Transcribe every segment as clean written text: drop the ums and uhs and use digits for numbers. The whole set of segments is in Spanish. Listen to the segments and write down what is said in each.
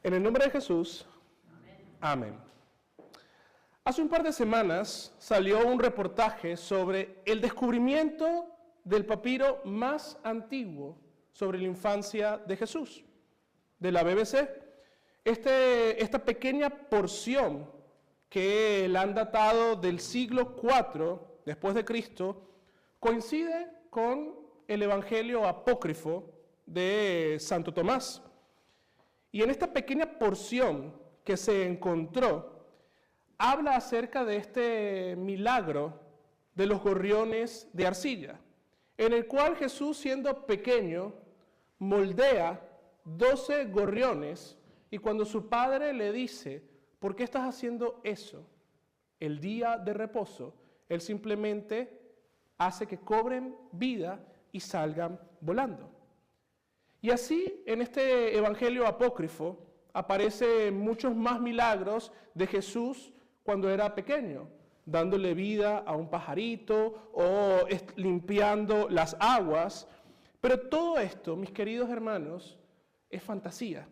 En el nombre de Jesús, amén. Hace un par de semanas salió un reportaje sobre el descubrimiento del papiro más antiguo sobre la infancia de Jesús, de la BBC. Esta pequeña porción que la han datado del siglo IV después de Cristo coincide con el Evangelio apócrifo de Santo Tomás. Y en esta pequeña porción que se encontró, habla acerca de este milagro de los gorriones de arcilla, en el cual Jesús, siendo pequeño, moldea 12 gorriones, y cuando su padre le dice, ¿por qué estás haciendo eso? El día de reposo, él simplemente hace que cobren vida y salgan volando. Y así, en este evangelio apócrifo, aparecen muchos más milagros de Jesús cuando era pequeño, dándole vida a un pajarito o limpiando las aguas. Pero todo esto, mis queridos hermanos, es fantasía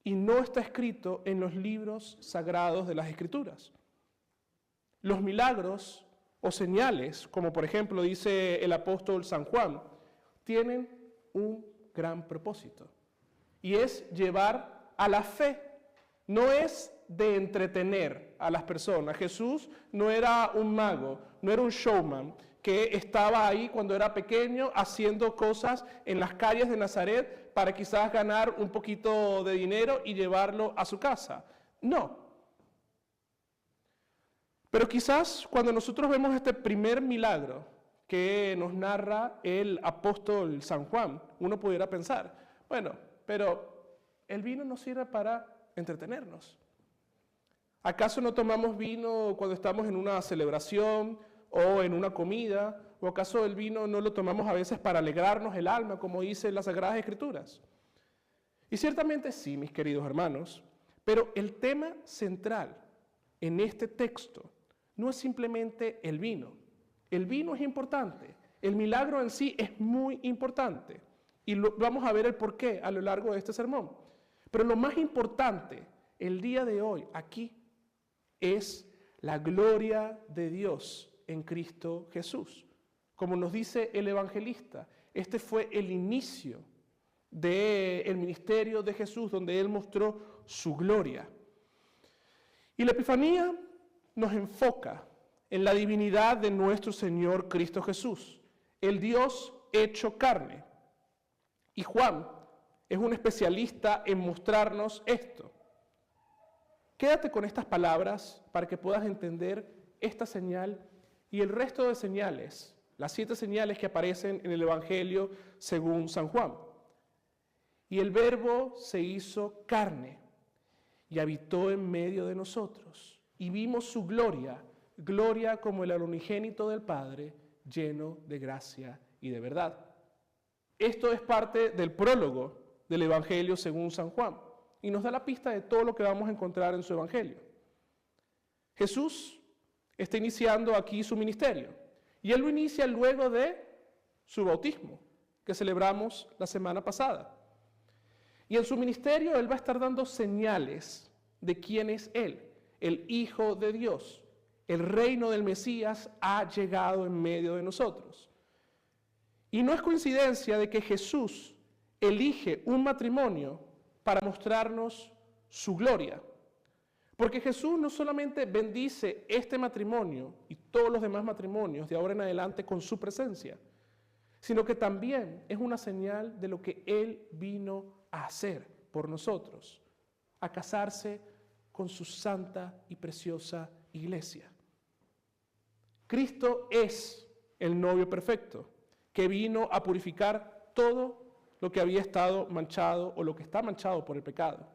y no está escrito en los libros sagrados de las Escrituras. Los milagros o señales, como por ejemplo dice el apóstol San Juan, tienen un gran propósito, y es llevar a la fe. No es de entretener a las personas. Jesús no era un mago, no era un showman que estaba ahí cuando era pequeño haciendo cosas en las calles de Nazaret para quizás ganar un poquito de dinero y llevarlo a su casa. No. Pero quizás cuando nosotros vemos este primer milagro que nos narra el apóstol San Juan, uno pudiera pensar, bueno, pero el vino no sirve para entretenernos. ¿Acaso no tomamos vino cuando estamos en una celebración o en una comida? ¿O acaso el vino no lo tomamos a veces para alegrarnos el alma, como dice las Sagradas Escrituras? Y ciertamente sí, mis queridos hermanos, pero el tema central en este texto no es simplemente el vino. El vino es importante, el milagro en sí es muy importante, y vamos a ver el porqué a lo largo de este sermón. Pero lo más importante el día de hoy aquí es la gloria de Dios en Cristo Jesús. Como nos dice el evangelista, este fue el inicio del ministerio de Jesús, donde Él mostró su gloria. Y la Epifanía nos enfoca en la divinidad de nuestro Señor Cristo Jesús, el Dios hecho carne. Y Juan es un especialista en mostrarnos esto. Quédate con estas palabras para que puedas entender esta señal y el resto de señales, las 7 señales que aparecen en el Evangelio según San Juan. Y el Verbo se hizo carne y habitó en medio de nosotros, y vimos su gloria, gloria como el unigénito del Padre, lleno de gracia y de verdad. Esto es parte del prólogo del Evangelio según San Juan, y nos da la pista de todo lo que vamos a encontrar en su Evangelio. Jesús está iniciando aquí su ministerio, y Él lo inicia luego de su bautismo, que celebramos la semana pasada. Y en su ministerio Él va a estar dando señales de quién es Él, el Hijo de Dios. El reino del Mesías ha llegado en medio de nosotros. Y no es coincidencia de que Jesús elige un matrimonio para mostrarnos su gloria. Porque Jesús no solamente bendice este matrimonio y todos los demás matrimonios de ahora en adelante con su presencia, sino que también es una señal de lo que Él vino a hacer por nosotros, a casarse con su santa y preciosa iglesia. Cristo es el novio perfecto, que vino a purificar todo lo que había estado manchado o lo que está manchado por el pecado.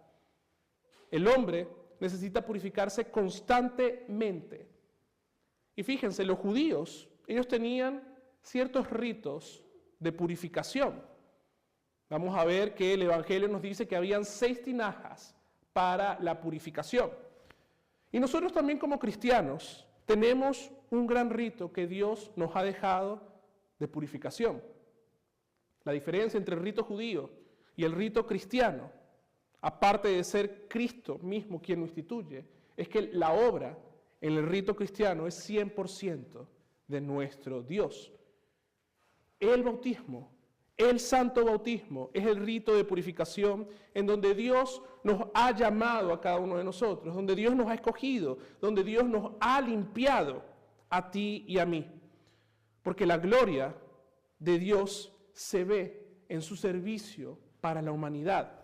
El hombre necesita purificarse constantemente. Y fíjense, los judíos, ellos tenían ciertos ritos de purificación. Vamos a ver que el Evangelio nos dice que habían 6 tinajas para la purificación. Y nosotros también como cristianos tenemos un gran rito que Dios nos ha dejado de purificación. La diferencia entre el rito judío y el rito cristiano aparte de ser Cristo mismo quien lo instituye, es que la obra en el rito cristiano es 100% de nuestro Dios. El bautismo, el santo bautismo, es el rito de purificación en donde Dios nos ha llamado a cada uno de nosotros, donde Dios nos ha escogido, donde Dios nos ha limpiado a ti y a mí. Porque la gloria de Dios se ve en su servicio para la humanidad.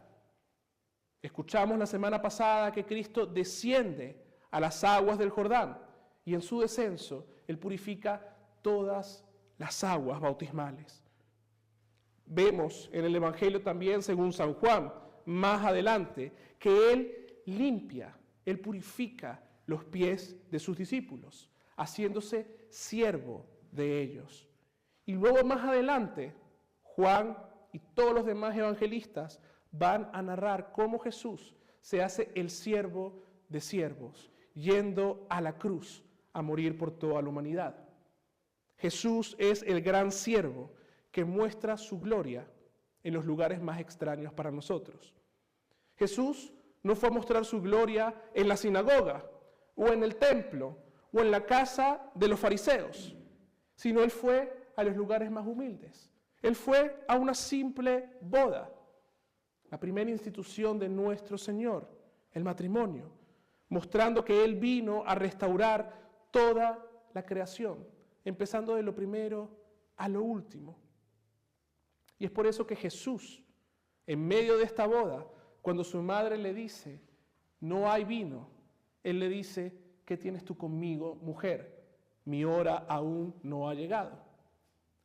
Escuchamos la semana pasada que Cristo desciende a las aguas del Jordán y en su descenso Él purifica todas las aguas bautismales. Vemos en el Evangelio también, según San Juan, más adelante, que Él limpia, Él purifica los pies de sus discípulos, haciéndose siervo de ellos. Y luego más adelante, Juan y todos los demás evangelistas van a narrar cómo Jesús se hace el siervo de siervos, yendo a la cruz a morir por toda la humanidad. Jesús es el gran siervo que muestra su gloria en los lugares más extraños para nosotros. Jesús no fue a mostrar su gloria en la sinagoga, o en el templo, o en la casa de los fariseos, sino Él fue a los lugares más humildes. Él fue a una simple boda, la primera institución de nuestro Señor, el matrimonio, mostrando que Él vino a restaurar toda la creación, empezando de lo primero a lo último. Y es por eso que Jesús, en medio de esta boda, cuando su madre le dice, no hay vino, Él le dice, ¿qué tienes tú conmigo, mujer? Mi hora aún no ha llegado.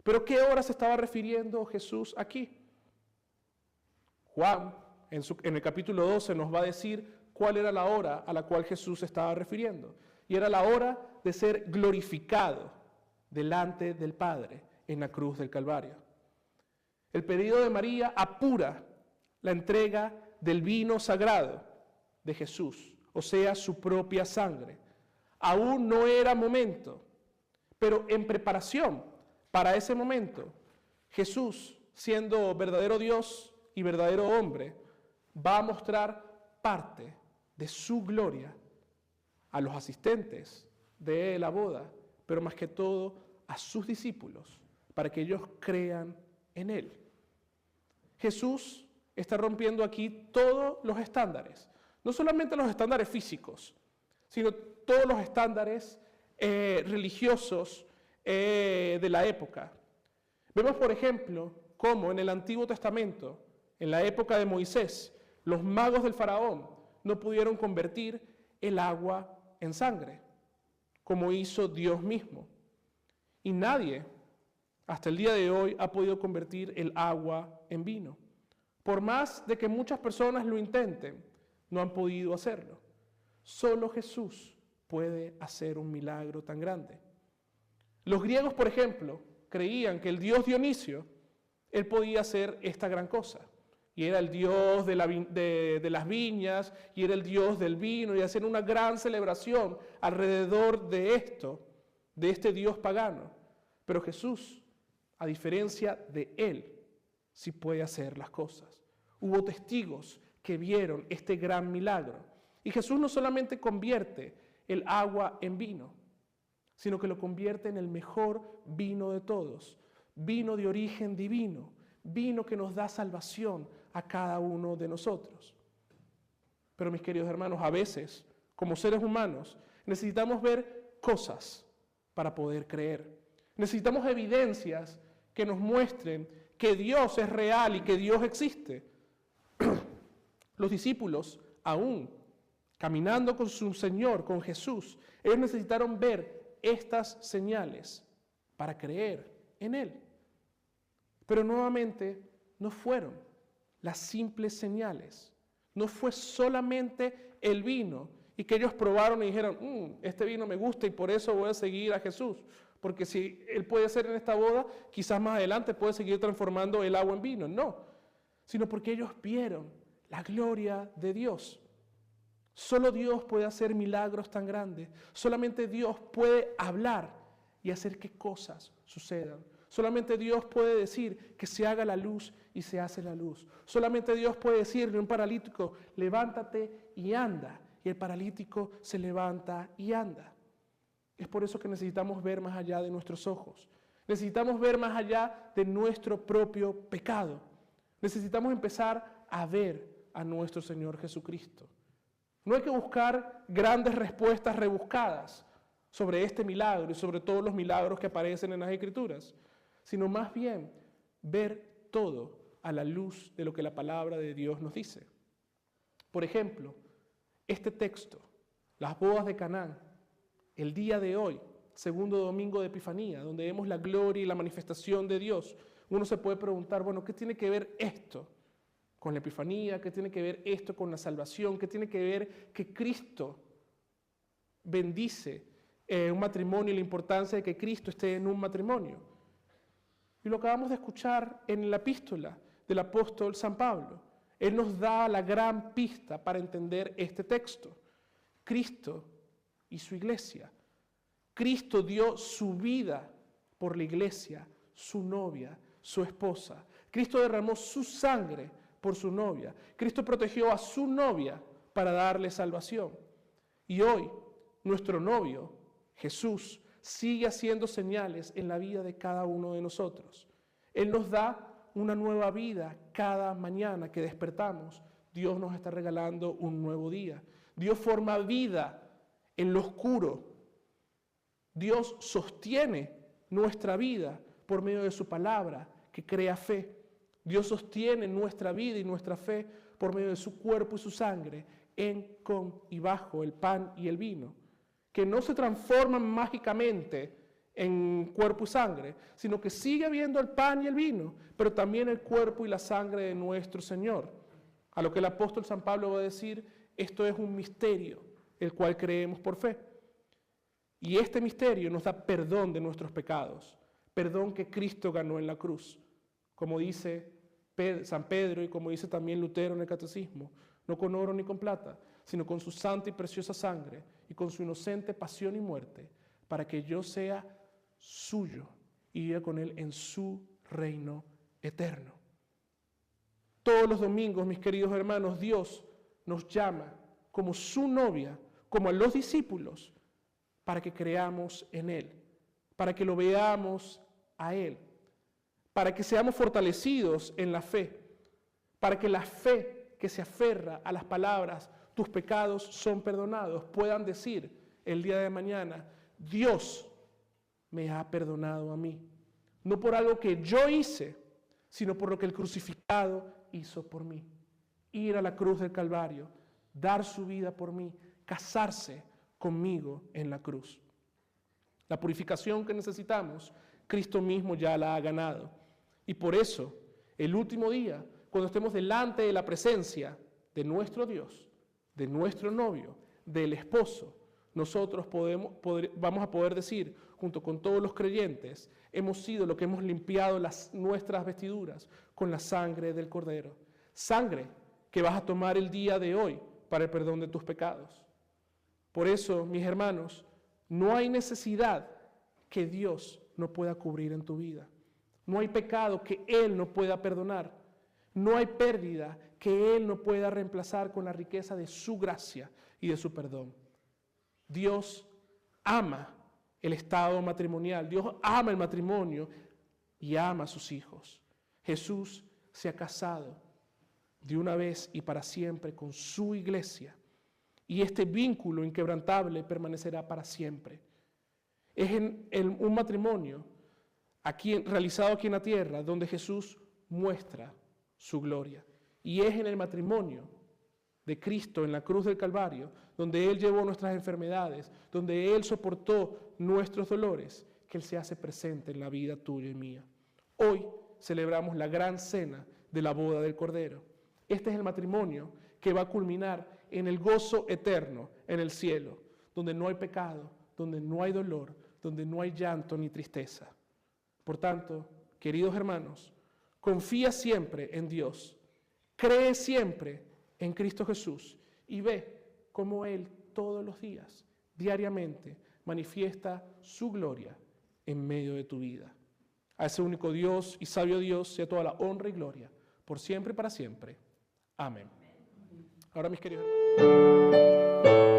¿Pero qué hora se estaba refiriendo Jesús aquí? Juan, en el capítulo 12, nos va a decir cuál era la hora a la cual Jesús se estaba refiriendo. Y era la hora de ser glorificado delante del Padre en la cruz del Calvario. El pedido de María apura la entrega del vino sagrado de Jesús, o sea, su propia sangre. Aún no era momento, pero en preparación para ese momento, Jesús, siendo verdadero Dios y verdadero hombre, va a mostrar parte de su gloria a los asistentes de la boda, pero más que todo a sus discípulos, para que ellos crean en Él. Jesús está rompiendo aquí todos los estándares, no solamente los estándares físicos, sino todos los estándares religiosos de la época. Vemos, por ejemplo, cómo en el Antiguo Testamento, en la época de Moisés, los magos del faraón no pudieron convertir el agua en sangre, como hizo Dios mismo. Y nadie, hasta el día de hoy, ha podido convertir el agua en vino. Por más de que muchas personas lo intenten, no han podido hacerlo. Solo Jesús puede hacer un milagro tan grande. Los griegos, por ejemplo, creían que el dios Dionisio, él podía hacer esta gran cosa. Y era el dios de las viñas, y era el dios del vino, y hacían una gran celebración alrededor de esto, de este dios pagano. Pero Jesús, a diferencia de él, sí puede hacer las cosas. Hubo testigos que vieron este gran milagro. Y Jesús no solamente convierte el agua en vino, sino que lo convierte en el mejor vino de todos, vino de origen divino, vino que nos da salvación a cada uno de nosotros. Pero mis queridos hermanos, a veces, como seres humanos, necesitamos ver cosas para poder creer. Necesitamos evidencias que nos muestren que Dios es real y que Dios existe. Los discípulos, aún caminando con su Señor, con Jesús, ellos necesitaron ver estas señales para creer en Él. Pero nuevamente no fueron las simples señales. No fue solamente el vino y que ellos probaron y dijeron, este vino me gusta y por eso voy a seguir a Jesús. Porque si Él puede hacer en esta boda, quizás más adelante puede seguir transformando el agua en vino. No, sino porque ellos vieron la gloria de Dios. Solo Dios puede hacer milagros tan grandes. Solamente Dios puede hablar y hacer que cosas sucedan. Solamente Dios puede decir que se haga la luz y se hace la luz. Solamente Dios puede decirle a un paralítico, levántate y anda. Y el paralítico se levanta y anda. Es por eso que necesitamos ver más allá de nuestros ojos. Necesitamos ver más allá de nuestro propio pecado. Necesitamos empezar a ver a nuestro Señor Jesucristo. No hay que buscar grandes respuestas rebuscadas sobre este milagro y sobre todos los milagros que aparecen en las Escrituras, sino más bien ver todo a la luz de lo que la palabra de Dios nos dice. Por ejemplo, este texto, las bodas de Canaán, el día de hoy, segundo domingo de Epifanía, donde vemos la gloria y la manifestación de Dios, uno se puede preguntar, bueno, ¿qué tiene que ver esto con la Epifanía? ¿Qué tiene que ver esto con la salvación? ¿Qué tiene que ver que Cristo bendice un matrimonio y la importancia de que Cristo esté en un matrimonio? Y lo acabamos de escuchar en la epístola del apóstol San Pablo. Él nos da la gran pista para entender este texto. Cristo y su iglesia. Cristo dio su vida por la iglesia, su novia, su esposa. Cristo derramó su sangre por su novia. Cristo protegió a su novia para darle salvación. Y hoy, nuestro novio, Jesús, sigue haciendo señales en la vida de cada uno de nosotros. Él nos da una nueva vida cada mañana que despertamos. Dios nos está regalando un nuevo día. Dios forma vida en lo oscuro. Dios sostiene nuestra vida por medio de su palabra, que crea fe. Dios sostiene nuestra vida y nuestra fe por medio de su cuerpo y su sangre, en, con y bajo el pan y el vino, que no se transforman mágicamente en cuerpo y sangre, sino que sigue habiendo el pan y el vino, pero también el cuerpo y la sangre de nuestro Señor. A lo que el apóstol San Pablo va a decir, esto es un misterio, el cual creemos por fe. Y este misterio nos da perdón de nuestros pecados, perdón que Cristo ganó en la cruz. Como dice San Pedro y como dice también Lutero en el Catecismo, no con oro ni con plata, sino con su santa y preciosa sangre y con su inocente pasión y muerte, para que yo sea suyo y viva con él en su reino eterno. Todos los domingos, mis queridos hermanos, Dios nos llama como su novia, como a los discípulos, para que creamos en Él, para que lo veamos a Él, para que seamos fortalecidos en la fe, para que la fe que se aferra a las palabras, tus pecados son perdonados, puedan decir el día de mañana, Dios me ha perdonado a mí, no por algo que yo hice, sino por lo que el crucificado hizo por mí. Ir a la cruz del Calvario, dar su vida por mí, casarse conmigo en la cruz. La purificación que necesitamos, Cristo mismo ya la ha ganado. Y por eso, el último día, cuando estemos delante de la presencia de nuestro Dios, de nuestro novio, del esposo, nosotros vamos a poder decir, junto con todos los creyentes, hemos sido lo que hemos limpiado nuestras vestiduras con la sangre del Cordero. Sangre que vas a tomar el día de hoy para el perdón de tus pecados. Por eso, mis hermanos, no hay necesidad que Dios no pueda cubrir en tu vida. No hay pecado que Él no pueda perdonar. No hay pérdida que Él no pueda reemplazar con la riqueza de su gracia y de su perdón. Dios ama el estado matrimonial. Dios ama el matrimonio y ama a sus hijos. Jesús se ha casado de una vez y para siempre con su iglesia. Y este vínculo inquebrantable permanecerá para siempre. Es un matrimonio realizado aquí en la tierra donde Jesús muestra su gloria. Y es en el matrimonio de Cristo en la cruz del Calvario, donde Él llevó nuestras enfermedades, donde Él soportó nuestros dolores, que Él se hace presente en la vida tuya y mía. Hoy celebramos la gran cena de la boda del Cordero. Este es el matrimonio que va a culminar en el gozo eterno en el cielo, donde no hay pecado, donde no hay dolor, donde no hay llanto ni tristeza. Por tanto, queridos hermanos, confía siempre en Dios, cree siempre en Cristo Jesús y ve cómo Él todos los días, diariamente, manifiesta su gloria en medio de tu vida. A ese único Dios y sabio Dios sea toda la honra y gloria, por siempre y para siempre. Amén. Ahora, mis queridos hermanos.